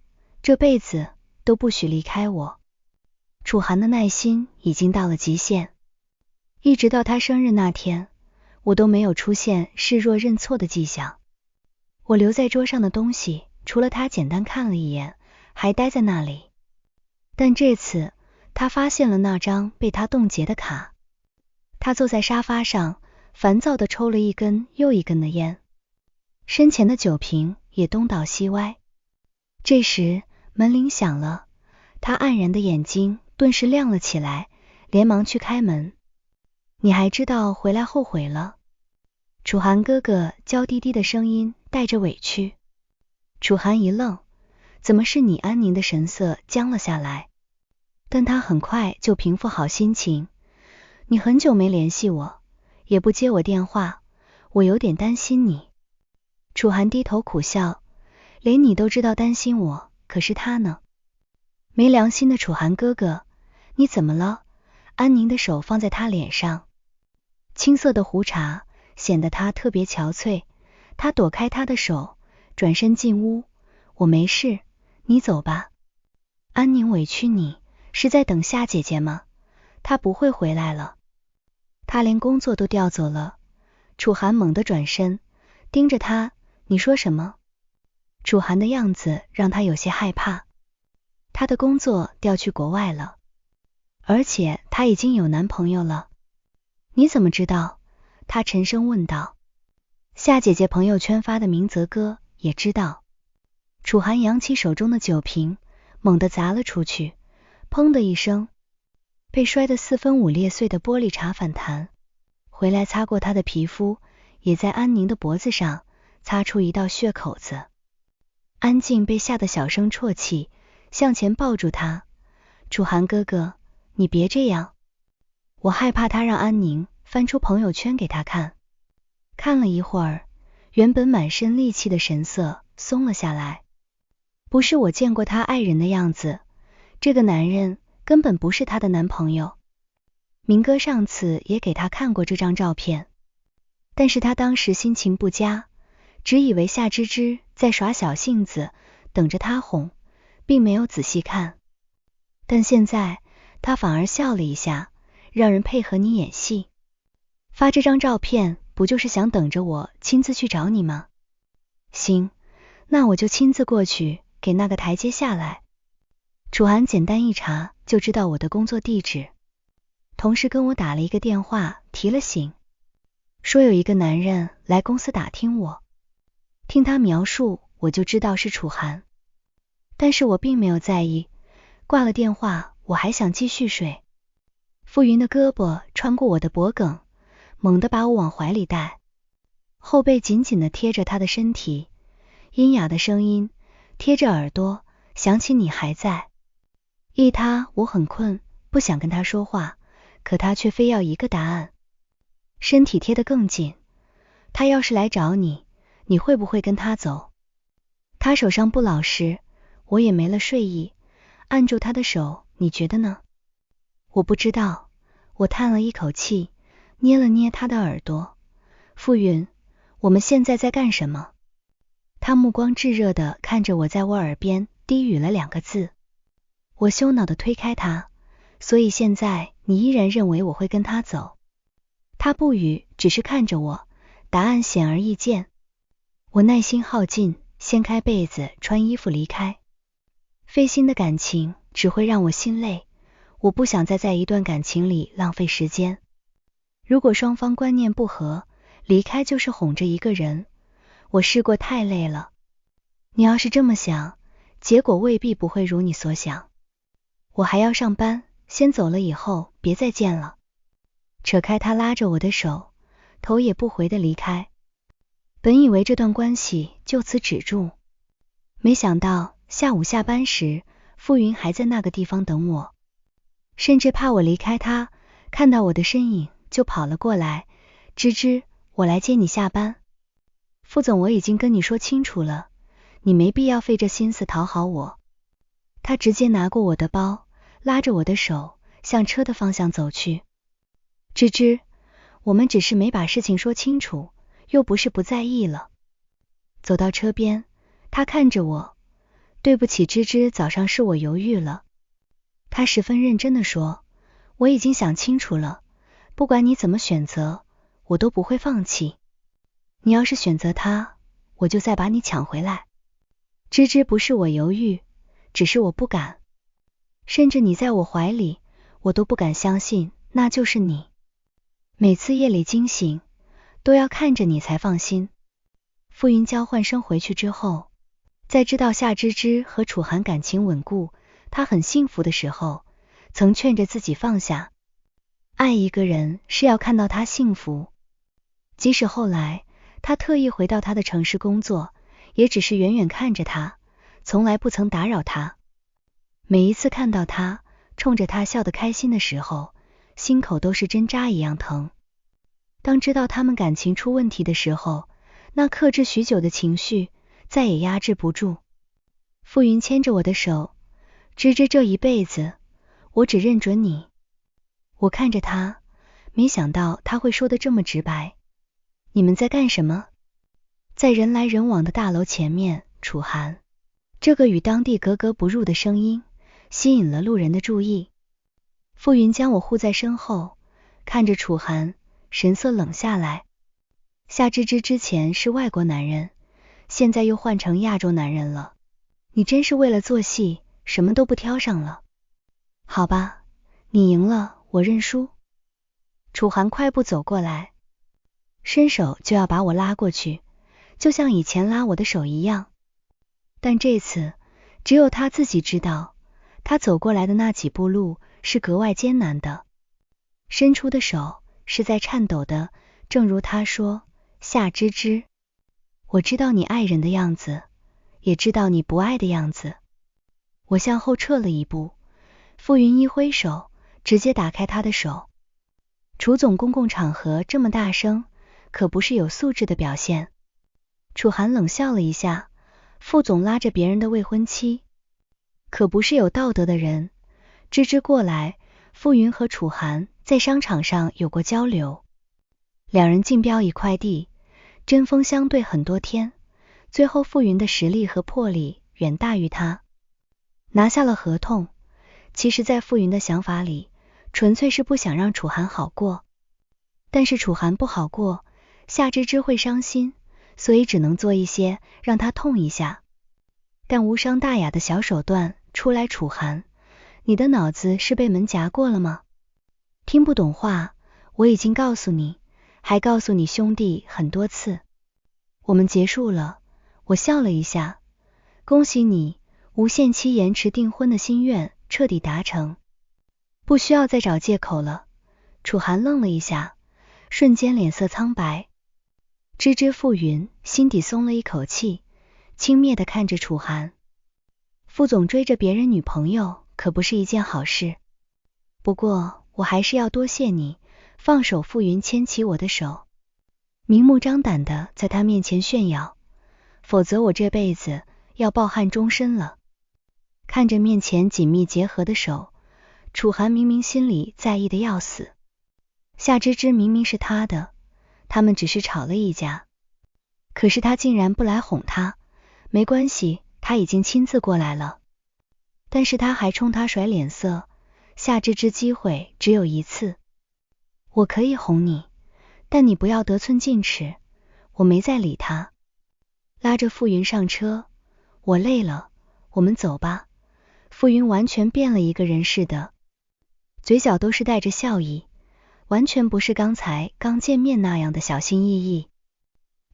[SPEAKER 1] 這輩子都不許離開我。楚涵的耐心已經到了極限，一直到他生日那天，我都沒有出現示弱認錯的跡象。我留在桌上的東西，除了他簡單看了一眼，還待在那裡。但這次，他發現了那張被他凍結的卡。他坐在沙發上，煩躁地抽了一根又一根的煙，身前的酒瓶也東倒西歪。這時，門鈴響了，他黯然的眼睛頓時亮了起來，連忙去開門。你還知道回來後悔了？楚涵哥哥嬌滴滴的聲音帶着委屈。楚涵一愣，怎麼是你？安寧的神色僵了下來，但他很快就平復好心情。你很久沒聯繫我，也不接我電話，我有點擔心你。楚涵低頭苦笑，連你都知道擔心我，可是他呢？沒良心的楚涵哥哥，你怎麼了？安寧的手放在他臉上，青色的胡茬顯得他特別憔悴。他躲開他的手，轉身進屋。我沒事，你走吧。安寧委屈你，是在等夏姐姐嗎？她不會回來了。她連工作都調走了。楚涵猛地轉身，盯着他，你說什麼？楚涵的樣子讓他有些害怕。她的工作調去國外了，而且她已經有男朋友了。你怎麼知道？她沉聲問道。夏姐姐朋友圈發的明澤哥也知道。楚涵揚起手中的酒瓶，猛地砸了出去，砰的一聲，被摔得四分五裂碎的玻璃碴反彈，回來擦過她的皮膚，也在安寧的脖子上擦出一道血口子。安靜被嚇得小聲啜泣，向前抱住他。楚涵哥哥，你別這樣。我害怕他讓安寧翻出朋友圈給他看。看了一會兒，原本滿身戾氣的神色鬆了下來。不是我見過他愛人的樣子，這個男人根本不是他的男朋友。明哥上次也給他看過這張照片，但是他當時心情不佳，只以為夏芝芝在耍小性子，等着他哄，並沒有仔細看。但現在他反而笑了一下，讓人配合你演戲。發這張照片不就是想等着我親自去找你嗎？行，那我就親自過去給那個台階下來。楚涵簡單一查就知道我的工作地址，同時跟我打了一個電話提了醒，說有一個男人來公司打聽我。聽他描述我就知道是楚涵，但是我並沒有在意。掛了電話我還想繼續睡。傅雲的胳膊穿過我的脖梗，猛地把我往懷裡帶，後背緊緊地貼着他的身體，陰啞的聲音貼着耳朵，想起你還在。依他我很困，不想跟他說話，可他卻非要一個答案。身體貼得更緊，他要是來找你，你會不會跟他走？他手上不老實，我也沒了睡意，按住他的手，你覺得呢？我不知道，我嘆了一口氣，捏了捏他的耳朵。傅雲，我們現在在幹什麼？他目光炙熱地看着我，在我耳邊低語了2個字。我羞惱地推開他，所以現在你依然認為我會跟他走？他不語，只是看着我，答案顯而易見。我耐心耗盡，掀開被子，穿衣服離開。費心的感情只會讓我心累，我不想再在一段感情裡浪費時間。如果雙方觀念不合，離開就是哄着一個人，我試過太累了。你要是這麼想，結果未必不會如你所想。我還要上班，先走了以後別再見了。扯開他拉着我的手，頭也不回地離開。本以為這段關係就此止住，沒想到下午下班時，傅雲還在那個地方等我，甚至怕我離開他，看到我的身影就跑了過來。芝芝，我來接你下班。傅總，我已經跟你說清楚了，你沒必要費這心思討好我。他直接拿過我的包，拉着我的手向車的方向走去。芝芝，我們只是沒把事情說清楚，又不是不在意了。走到車邊，他看着我，對不起芝芝，早上是我猶豫了。他十分認真地說，我已經想清楚了，不管你怎麼選擇，我都不會放棄。你要是選擇他，我就再把你搶回來。芝芝，不是我猶豫，只是我不敢。甚至你在我懷裡，我都不敢相信那就是你。每次夜裡驚醒，都要看着你才放心。傅雲交換生回去之後，在知道夏芝芝和楚涵感情穩固，他很幸福的時候，曾勸着自己放下。愛一個人是要看到他幸福，即使後來他特意回到他的城市工作，也只是遠遠看着他，從來不曾打擾他。每一次看到他衝着他笑得開心的時候，心口都是針扎一樣疼。當知道他們感情出問題的時候，那克制許久的情緒再也壓制不住。傅雲牽着我的手，芝芝，這一輩子我只認準你。我看着他，沒想到他會說得這麼直白。你們在幹什麼？在人來人往的大樓前面，楚涵這個與當地格格不入的聲音吸引了路人的注意。傅雲將我護在身後，看着楚涵，神色冷下来。夏芝芝之前是外國男人，現在又換成亞洲男人了，你真是為了做戲什麼都不挑上了。好吧，你贏了，我認輸。楚涵快步走過來，伸手就要把我拉過去，就像以前拉我的手一樣。但這次只有他自己知道，他走過來的那幾步路是格外艱難的，伸出的手是在顫抖的，正如他說，夏芝芝，我知道你愛人的樣子，也知道你不愛的樣子。我向後撤了一步，傅云一揮手，直接打開他的手。楚總公共場合這麼大聲，可不是有素質的表現。楚涵冷笑了一下，傅總拉着別人的未婚妻，可不是有道德的人。芝芝過来，傅云和楚涵在商場上有過交流，两人競標一塊地，針鋒相對很多天，最後傅云的實力和魄力遠大於他，拿下了合同。其實在傅云的想法裡，純粹是不想讓楚涵好過，但是楚涵不好過，夏芝芝會傷心，所以只能做一些讓他痛一下，但无伤大雅的小手段出来。楚涵，你的腦子是被門夾過了嗎？聽不懂話，我已經告訴你，還告訴你兄弟很多次。我們結束了。我笑了一下，恭喜你，無限期延遲訂婚的心願徹底達成，不需要再找借口了。楚涵愣了一下，瞬間臉色蒼白。芝芝傅云心底鬆了一口氣，輕蔑地看着楚涵。傅總追着別人女朋友可不是一件好事，不過我還是要多謝你放手。傅云牽起我的手，明目張膽地在他面前炫耀，否則我這輩子要抱憾終身了。看着面前緊密結合的手，楚涵明明心裡在意的要死。夏芝芝明明是他的，他們只是吵了一架，可是他竟然不來哄他。沒關係，他已經親自過來了。但是他還衝他甩臉色。夏芝芝機會只有一次，我可以哄你，但你不要得寸進尺。我沒再理他，拉着傅云上車。我累了，我們走吧。傅云完全變了一個人似的，嘴角都是帶着笑意，完全不是剛才剛見面那樣的小心翼翼。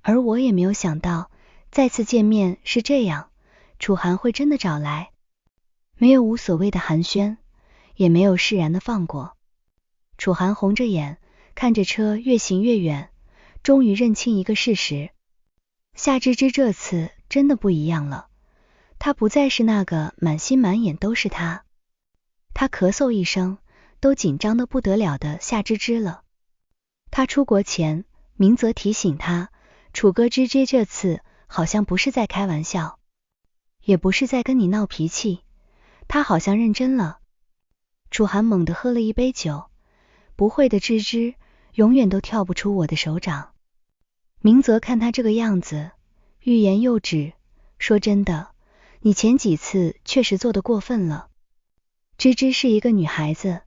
[SPEAKER 1] 而我也沒有想到再次見面是這樣，楚涵會真的找來，沒有無所謂的寒暄，也沒有釋然的放過。楚涵紅着眼看着車越行越遠，終於認清一個事實，夏芝芝這次真的不一樣了，她不再是那個滿心滿眼都是他，她咳嗽一聲都緊張得不得了的夏芝芝了。他出國前，明澤提醒他，楚哥芝芝這次好像不是在開玩笑，也不是在跟你鬧脾氣，他好像認真了。楚涵猛地喝了一杯酒，不會的，芝芝永遠都跳不出我的手掌。明澤看他這個樣子，欲言又止，說真的，你前幾次確實做得過分了。芝芝是一個女孩子，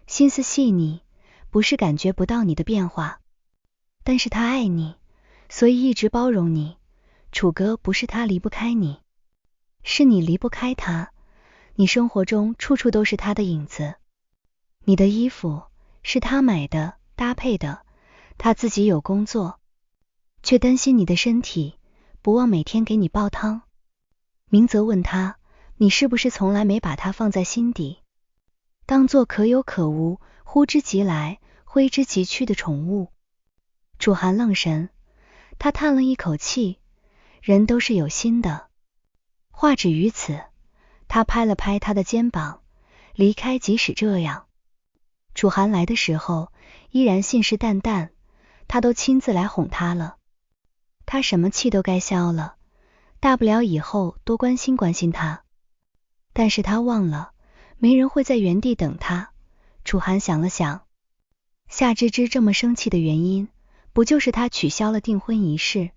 [SPEAKER 1] 心思細膩，不是感覺不到你的變化，但是她愛你，所以一直包容你。楚哥不是他離不開你，是你離不開他。你生活中處處都是他的影子，你的衣服是他買的搭配的，他自己有工作，卻擔心你的身體，不忘每天給你煲湯。明澤問他，你是不是從來沒把他放在心底，當作可有可無，呼之即來揮之即去的寵物？楚涵愣神，他嘆了一口氣，人都是有心的。話止於此，他拍了拍他的肩膀，離開。即使這樣，楚涵來的時候依然信誓旦旦，他都親自來哄他了，他什麼氣都該消了，大不了以後多關心關心他。但是他忘了，沒人會在原地等他。楚涵想了想，夏芝芝這麼生氣的原因，不就是他取消了訂婚儀式？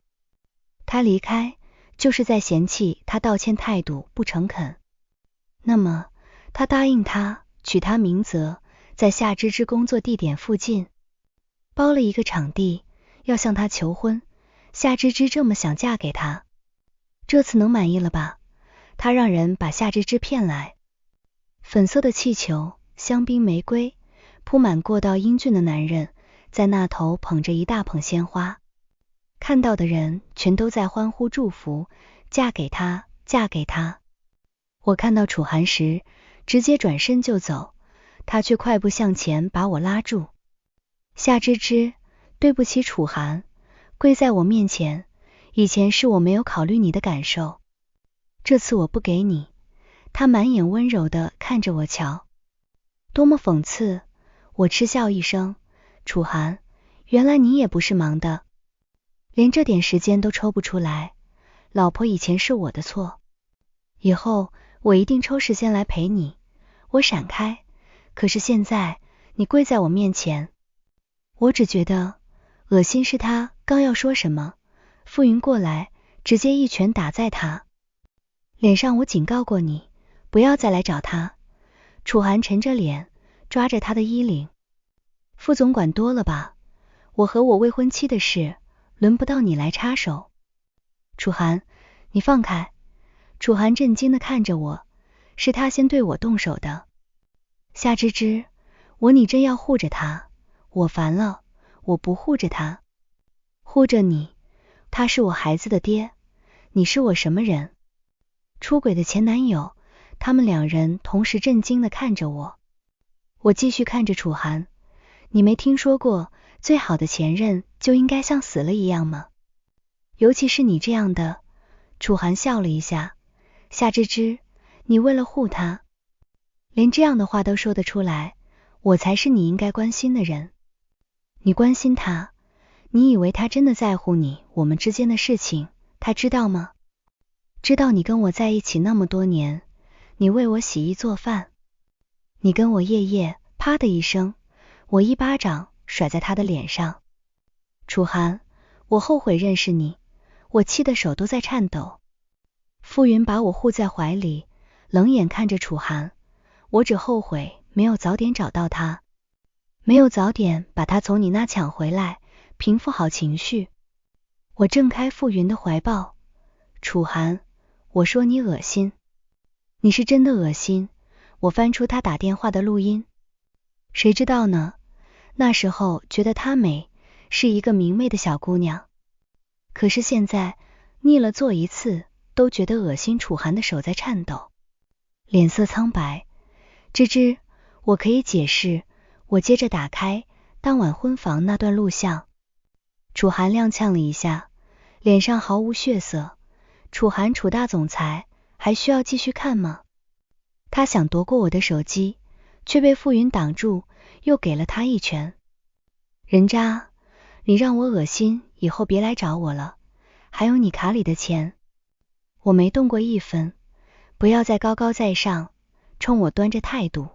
[SPEAKER 1] 他離開就是在嫌棄他道歉態度不誠懇。那麼他答應他娶她明澤，在夏芝芝工作地點附近包了一個場地，要向他求婚。夏芝芝這麼想嫁給他，這次能滿意了吧？他讓人把夏芝芝騙來。粉色的氣球，香檳玫瑰，鋪滿過道英俊的男人，在那頭捧着一大捧鮮花。看到的人全都在歡呼祝福，嫁給他，嫁給他。我看到楚寒時，直接轉身就走，他卻快步向前把我拉住。夏芝芝，對不起楚寒，跪在我面前，以前是我沒有考慮你的感受，這次我不給你。他滿眼溫柔地看着我，瞧，多麼諷刺。我嗤笑一聲，楚寒，原來你也不是盲的，連這點時間都抽不出來。老婆以前是我的錯，以後我一定抽時間來陪你。我閃開，可是現在你跪在我面前。我只覺得惡心，是他剛要說什麼，傅雲過來直接一拳打在他臉上。我警告過你，不要再來找他。楚寒沉着臉抓着他的衣領，副總管多了吧，我和我未婚妻的事輪不到你來插手。楚寒，你放開。楚寒震驚地看着我，是他先對我動手的。夏芝芝，你真要護着他？我煩了，我不護着他。護着你？他是我孩子的爹，你是我什麼人？出軌的前男友。他們兩人同時震驚地看着我。我繼續看着楚寒，你沒聽說過最好的前任就應該像死了一樣嗎？尤其是你這樣的。楚寒笑了一下，夏芝芝，你為了護他，連這樣的話都說得出來，我才是你應該關心的人。你關心他？你以為他真的在乎你我們之間的事情？他知道嗎？知道你跟我在一起那麼多年，你為我洗衣做飯，你跟我夜夜，啪的一聲，我一巴掌甩在他的臉上。楚寒，我後悔認識你，我氣得手都在顫抖。傅雲把我護在懷裡，冷眼看着楚寒，我只後悔沒有早點找到他，沒有早點把他從你那搶回來，平復好情緒。我掙開傅雲的懷抱，楚寒，我說你惡心。你是真的惡心。我翻出他打電話的錄音，誰知道呢？那時候覺得她美，是一個明媚的小姑娘，可是現在膩了做一次都覺得惡心。楚寒的手在顫抖，臉色蒼白。芝芝，我可以解釋。我接着打開當晚婚房那段錄像。楚寒踉蹌了一下，臉上毫無血色。楚寒，楚大總裁，還需要繼續看嗎？他想奪過我的手機，卻被傅雲擋住，又給了他一拳。人渣，你讓我惡心，以後別來找我了。還有你卡裡的錢，我沒動過一分，不要再高高在上，衝我端着態度。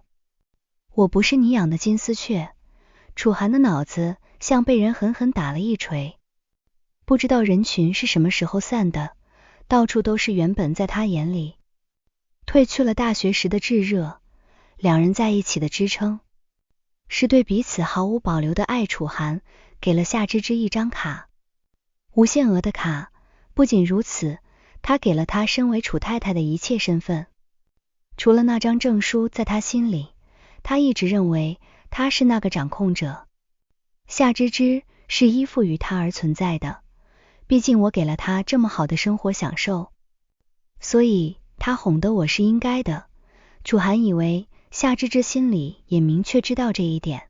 [SPEAKER 1] 我不是你養的金絲雀。楚寒的腦子像被人狠狠打了一錘，不知道人群是什麼時候散的，到處都是原本在他眼裡褪去了大學時的炙熱。兩人在一起的支撐是對彼此毫無保留的愛。楚寒給了夏芝芝一張卡，無限額的卡。不僅如此，他給了她身為楚太太的一切身份，除了那張證書，在他心裡，他一直認為他是那個掌控者。夏芝芝是依附於他而存在的，畢竟我給了他這麼好的生活享受，所以他哄得我是應該的。楚寒以為夏芝芝心裡也明確知道這一點，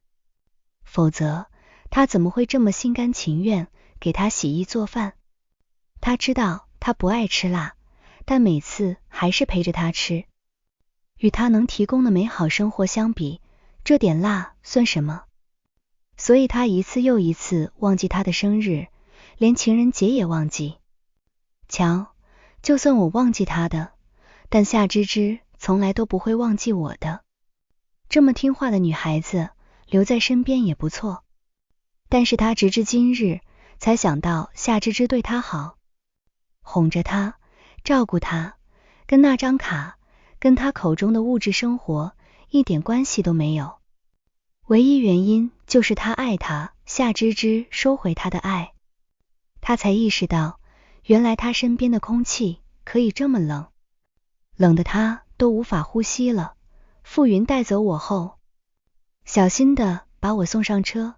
[SPEAKER 1] 否則他怎麼會這麼心甘情願給他洗衣做飯？他知道他不愛吃辣，但每次還是陪着他吃。與他能提供的美好生活相比，這點辣算什麼？所以他一次又一次忘記他的生日，連情人節也忘記。瞧，就算我忘記他的，但夏芝芝從來都不會忘記我的。這麼聽話的女孩子留在身邊也不錯，但是他直至今日才想到夏芝芝對他好，哄着他，照顧他，跟那張卡，跟他口中的物質生活一點關係都沒有。唯一原因就是他愛他。夏芝芝收回他的愛，他才意識到，原來他身邊的空氣可以這麼冷。冷得他都無法呼吸了。傅雲帶走我後，小心地把我送上車，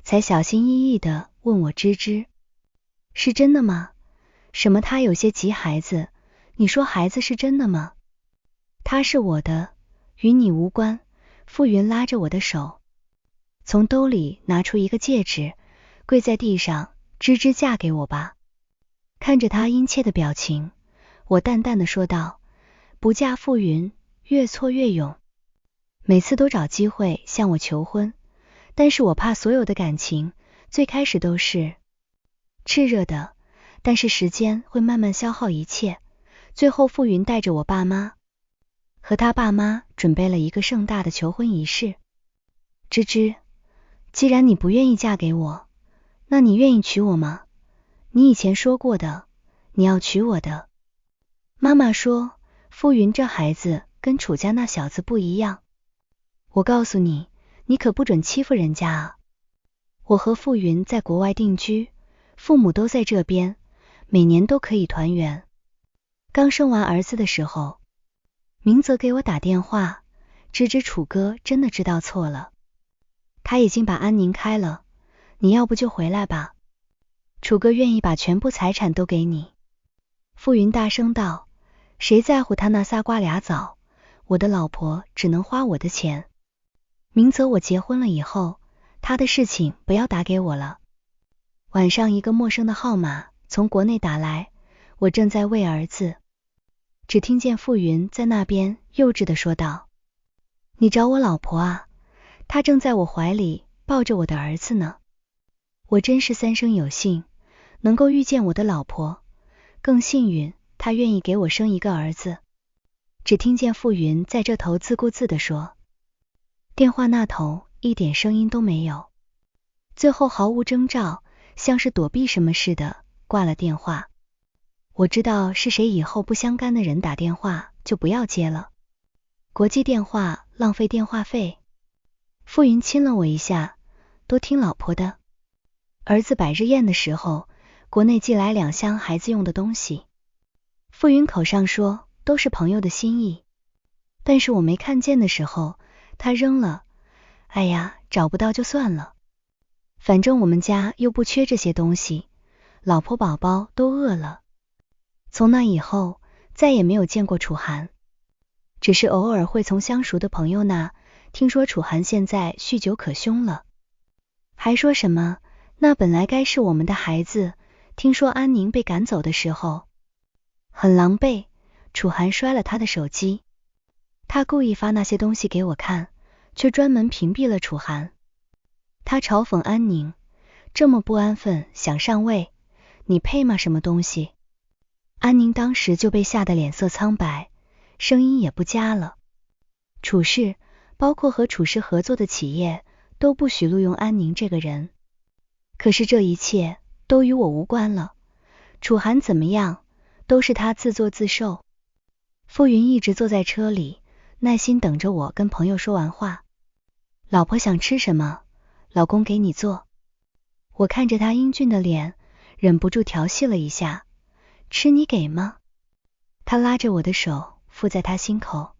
[SPEAKER 1] 才小心翼翼地問我芝芝，是真的嗎？什麼他有些急孩子，你說孩子是真的嗎？他是我的，與你無關。傅雲拉着我的手，從兜裡拿出一個戒指，跪在地上，芝芝嫁給我吧。看着他殷切的表情，我淡淡的說道，不嫁傅雲，越挫越勇。每次都找機會向我求婚，但是我怕所有的感情最開始都是炽熱的，但是時間會慢慢消耗一切。最後傅雲帶着我爸媽和他爸媽準備了一個盛大的求婚儀式。芝芝，既然你不願意嫁給我，那你願意娶我嗎？你以前說過的，你要娶我的。媽媽說，傅雲這孩子跟楚家那小子不一樣。我告訴你，你可不准欺負人家啊！我和傅雲在國外定居，父母都在這邊，每年都可以團圓。剛生完兒子的時候，明澤給我打電話，芝芝，楚哥真的知道錯了，他已經把安寧開了，你要不就回來吧，楚哥願意把全部財產都給你。傅雲大聲道，誰在乎他那仨瓜倆棗，我的老婆只能花我的錢。明澤，我結婚了以後，他的事情不要打給我了。晚上一個陌生的號碼從國內打來，我正在餵兒子，只聽見傅雲在那邊幼稚地說道，你找我老婆啊？她正在我懷裡抱着我的兒子呢。我真是三生有幸，能夠遇見我的老婆，更幸運她願意給我生一個兒子。只聽見傅雲在這頭自顧自地說，電話那頭一點聲音都沒有，最後毫無徵兆，像是躲避什麼似的掛了電話。我知道是誰，以後不相干的人打電話就不要接了，國際電話浪費電話費。傅雲親了我一下，多聽老婆的。兒子百日宴的時候，國內寄來2箱孩子用的東西，傅雲口上說都是朋友的心意，但是我沒看見的時候他扔了，哎呀，找不到就算了，反正我們家又不缺这些東西，老婆寶寶都餓了。從那以後再也沒有見過楚涵，只是偶爾會從相熟的朋友那聽說楚涵現在酗酒可兇了，還說什麼那本來該是我們的孩子，聽說安寧被趕走的時候很狼狽，楚涵摔了他的手機，他故意發那些東西給我看，卻專門屏蔽了楚涵。他嘲諷安寧這麼不安分想上位，你配嗎？什麼東西？安寧當時就被嚇得臉色蒼白，聲音也不佳了。楚氏，包括和楚氏合作的企業都不許錄用安寧這個人。可是這一切都與我無關了，楚涵怎麼樣都是他自作自受。傅雲一直坐在車裡，耐心等着我跟朋友說完話。老婆想吃什麼，老公給你做。我看着他英俊的臉，忍不住調戲了一下，吃你給嗎？他拉着我的手附在他心口，